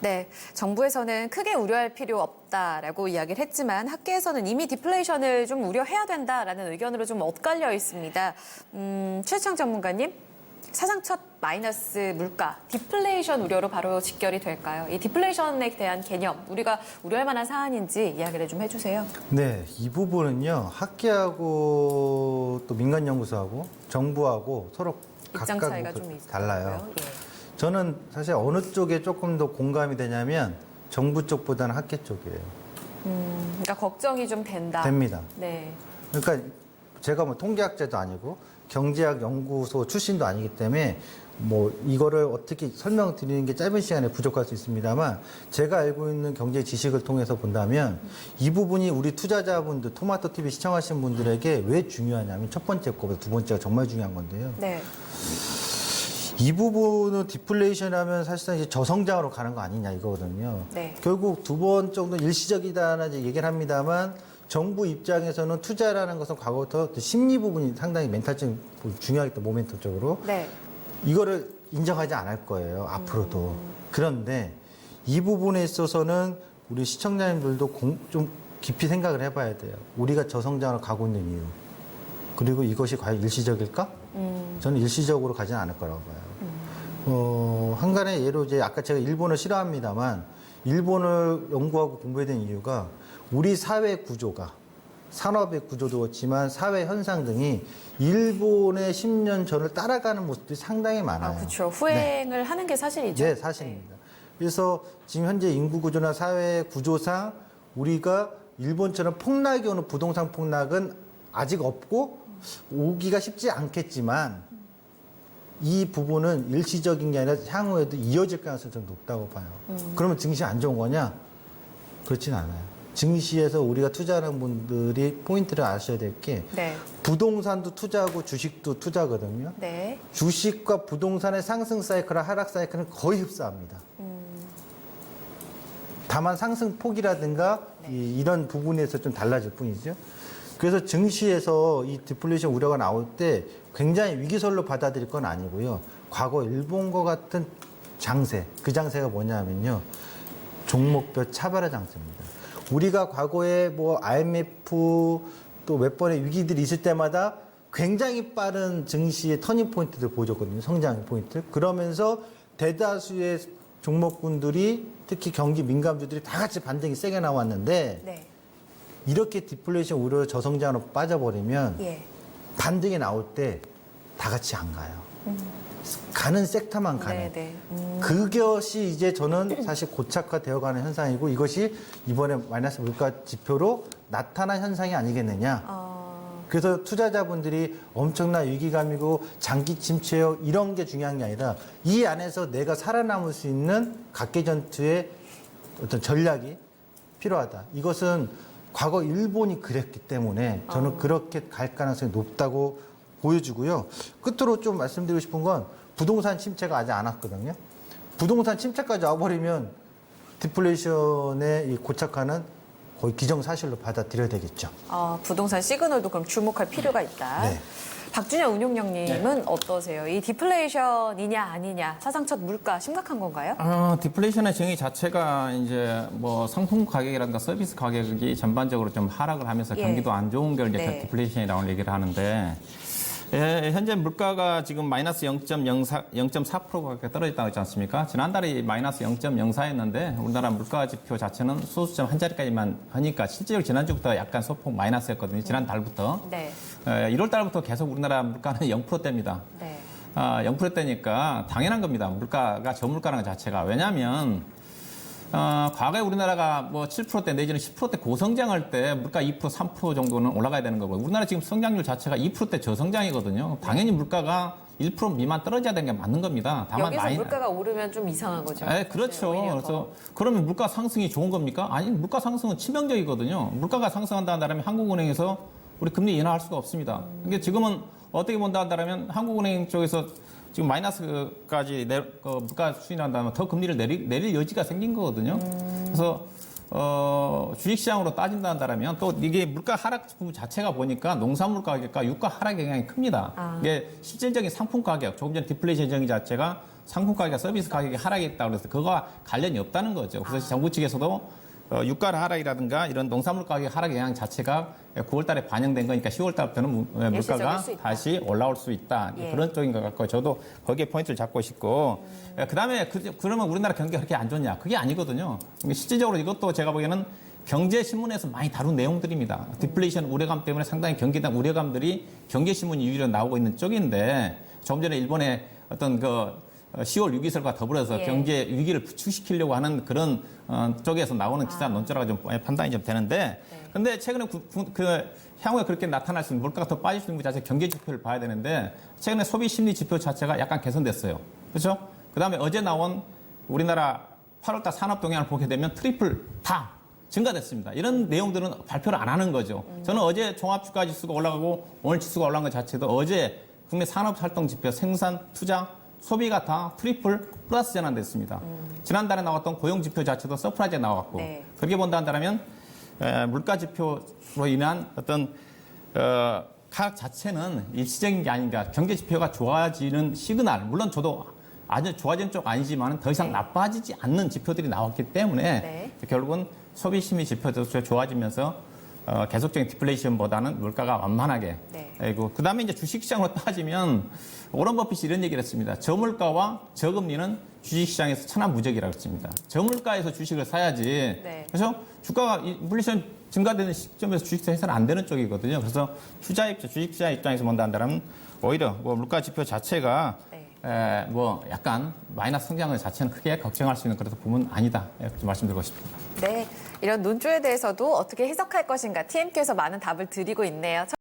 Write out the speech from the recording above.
네, 정부에서는 크게 우려할 필요 없다라고 이야기를 했지만 학계에서는 이미 디플레이션을 좀 우려해야 된다라는 의견으로 좀 엇갈려 있습니다. 최수창 전문가님, 사상 첫 마이너스 물가, 디플레이션 우려로 바로 직결이 될까요? 이 디플레이션에 대한 개념, 우리가 우려할 만한 사안인지 이야기를 좀 해주세요. 네, 이 부분은요, 학계하고 또 민간연구소하고 정부하고 서로 입장 각각 차이가 좀 달라요. 예. 저는 사실 어느 쪽에 조금 더 공감이 되냐면 정부 쪽보다는 학계 쪽이에요. 그러니까 걱정이 좀 된다. 됩니다. 네. 그러니까 제가 뭐 통계학자도 아니고 경제학 연구소 출신도 아니기 때문에 뭐 이거를 어떻게 설명드리는 게 짧은 시간에 부족할 수 있습니다만 제가 알고 있는 경제 지식을 통해서 본다면 이 부분이 우리 투자자분들 토마토 TV 시청하신 분들에게 왜 중요하냐면 첫 번째 거보다 두 번째가 정말 중요한 건데요. 네. 이 부분은 디플레이션 하면 사실상 이제 저성장으로 가는 거 아니냐 이거거든요. 네. 결국 두 번 정도 일시적이다는 이제 얘기를 합니다만 정부 입장에서는 투자라는 것은 과거부터 심리 부분이 상당히 멘탈적인 중요하기 때문에 모멘텀적으로 네. 이거를 인정하지 않을 거예요. 앞으로도. 그런데 이 부분에 있어서는 우리 시청자님들도 좀 깊이 생각을 해봐야 돼요. 우리가 저성장으로 가고 있는 이유. 그리고 이것이 과연 일시적일까? 저는 일시적으로 가지는 않을 거라고 봐요. 한간의 예로 이제 아까 제가 일본을 싫어합니다만 일본을 연구하고 공부해야 되는 이유가 우리 사회 구조가 산업의 구조도 그렇지만 사회 현상 등이 일본의 10년 전을 따라가는 모습들이 상당히 많아요. 아, 그렇죠. 후행을 하는 게 사실이죠. 네, 사실입니다. 그래서 지금 현재 인구 구조나 사회 구조상 우리가 일본처럼 폭락이 오는 부동산 폭락은 아직 없고 오기가 쉽지 않겠지만 이 부분은 일시적인 게 아니라 향후에도 이어질 가능성이 좀 높다고 봐요. 그러면 증시 안 좋은 거냐? 그렇진 않아요. 증시에서 우리가 투자하는 분들이 포인트를 아셔야 될 게 네. 부동산도 투자하고 주식도 투자거든요. 네. 주식과 부동산의 상승 사이클과 하락 사이클은 거의 흡사합니다. 다만 상승 폭이라든가 이런 부분에서 좀 달라질 뿐이죠. 그래서 증시에서 이 디플레이션 우려가 나올 때 굉장히 위기설로 받아들일 건 아니고요. 과거 일본과 같은 장세, 그 장세가 뭐냐면요. 종목별 차별화 장세입니다. 우리가 과거에 뭐 IMF 또 몇 번의 위기들이 있을 때마다 굉장히 빠른 증시의 터닝 포인트를 보여줬거든요. 성장 포인트. 그러면서 대다수의 종목군들이 특히 경기 민감주들이 다 같이 반등이 세게 나왔는데 네. 이렇게 디플레이션 우려 저성장으로 빠져버리면 예. 반등이 나올 때 다 같이 안 가요. 가는 섹터만 가네. 네. 그것이 이제 저는 사실 고착화되어가는 현상이고 이것이 이번에 마이너스 물가 지표로 나타난 현상이 아니겠느냐. 그래서 투자자분들이 엄청난 위기감이고 장기 침체요 이런 게 중요한 게 아니라 이 안에서 내가 살아남을 수 있는 각계전투의 어떤 전략이 필요하다. 이것은 과거 일본이 그랬기 때문에 저는 그렇게 갈 가능성이 높다고 보여주고요. 끝으로 좀 말씀드리고 싶은 건 부동산 침체가 아직 안 왔거든요. 부동산 침체까지 와버리면 디플레이션의 이 고착화는 거의 기정사실로 받아들여야 되겠죠. 부동산 시그널도 그럼 주목할 필요가 있다. 네. 박준영 운용령님은 어떠세요? 이 디플레이션이냐 아니냐 사상 첫 물가 심각한 건가요? 디플레이션의 정의 자체가 이제 뭐 상품 가격이라든가 서비스 가격이 전반적으로 좀 하락을 하면서 예. 경기도 안 좋은 걸 이제 네. 디플레이션이라고 얘기를 하는데 현재 물가가 지금 마이너스 0.4%가 떨어졌다고 했지 않습니까? 지난달에 마이너스 0.04였는데 우리나라 물가 지표 자체는 소수점 한 자리까지만 하니까 실제로 지난주부터 약간 소폭 마이너스였거든요. 지난달부터. 네. 1월 달부터 계속 우리나라 물가는 0%대입니다. 네. 0%대니까 당연한 겁니다. 물가가 저물가라는 것 자체가. 왜냐하면 과거에 우리나라가 뭐 7%대 내지는 10%대 고성장할 때 물가 2%, 3% 정도는 올라가야 되는 거고 우리나라 지금 성장률 자체가 2%대 저성장이거든요. 당연히 물가가 1% 미만 떨어져야 되는 게 맞는 겁니다. 다만 여기서 물가가 오르면 좀 이상한 거죠. 네, 그렇죠. 그래서 그러면 물가 상승이 좋은 겁니까? 아니, 물가 상승은 치명적이거든요. 물가가 상승한다면 한국은행에서 우리 금리 인하할 수가 없습니다. 그러니까 지금은 어떻게 본다 한다면 한국은행 쪽에서 지금 마이너스까지 물가 추진한다면 더 금리를 내릴 여지가 생긴 거거든요. 그래서 주식시장으로 따진다 한다면 또 이게 물가 하락 부분 자체가 보니까 농산물 가격과 유가 하락 영향이 큽니다. 이게 실질적인 상품 가격, 조금 전 디플레이션 정의 자체가 상품 가격과 서비스 가격이 하락했다고 그래서 그거와 관련이 없다는 거죠. 그래서 정부 측에서도 유가 하락이라든가 이런 농산물 가격 하락 영향 자체가 9월 달에 반영된 거니까 10월 달부터는 물가가 수 있다. 다시 올라올 수 있다. 예. 그런 쪽인 것 같고 저도 거기에 포인트를 잡고 싶고 그다음에 그러면 우리나라 경기가 그렇게 안 좋냐? 그게 아니거든요. 실질적으로 이것도 제가 보기에는 경제신문에서 많이 다룬 내용들입니다. 디플레이션 우려감 때문에 상당히 경기에 대한 우려감들이 경제신문이 유일로 나오고 있는 쪽인데 조금 전에 일본의 어떤 10월 위기설과 더불어서 예. 경제 위기를 부추시키려고 하는 그런 쪽에서 나오는 기사 논조라고 좀 판단이 좀 되는데 근데 최근에 향후에 그렇게 나타날 수 있는 물가가 더 빠질 수 있는 것 자체 경제 지표를 봐야 되는데 최근에 소비 심리 지표 자체가 약간 개선됐어요. 그렇죠? 그다음에 어제 나온 우리나라 8월달 산업 동향을 보게 되면 트리플 다 증가됐습니다. 이런 내용들은 발표를 안 하는 거죠. 저는 어제 종합주가 지수가 올라가고 오늘 지수가 올라간 것 자체도 어제 국내 산업활동 지표, 생산, 투자, 소비가 다 트리플 플러스 전환됐습니다. 지난달에 나왔던 고용지표 자체도 서프라이즈에 나왔고 네. 그렇게 본다면 물가 지표로 인한 어떤 가격 자체는 일시적인 게 아닌가. 경제 지표가 좋아지는 시그널, 물론 저도 아주 좋아지는 쪽 아니지만 더 이상 나빠지지 않는 지표들이 나왔기 때문에 네. 결국은 소비 심리 지표도 좋아지면서 계속적인 디플레이션보다는 물가가 완만하게. 네. 그다음에 이제 주식시장으로 따지면 오런 버핏이 이런 얘기를 했습니다. 저물가와 저금리는 주식시장에서 천하무적이라고 했습니다. 저물가에서 주식을 사야지. 네. 그래서 주가가 인플레이션 증가되는 시점에서 주식 해서는 안 되는 쪽이거든요. 그래서 주식시장 입장에서 본다면 오히려 물가 지표 자체가 약간 마이너스 성장을 자체는 크게 걱정할 수 있는 그런 부분은 아니다. 이렇게 말씀드리고 싶습니다. 네, 이런 논조에 대해서도 어떻게 해석할 것인가 TMQ에서 많은 답을 드리고 있네요.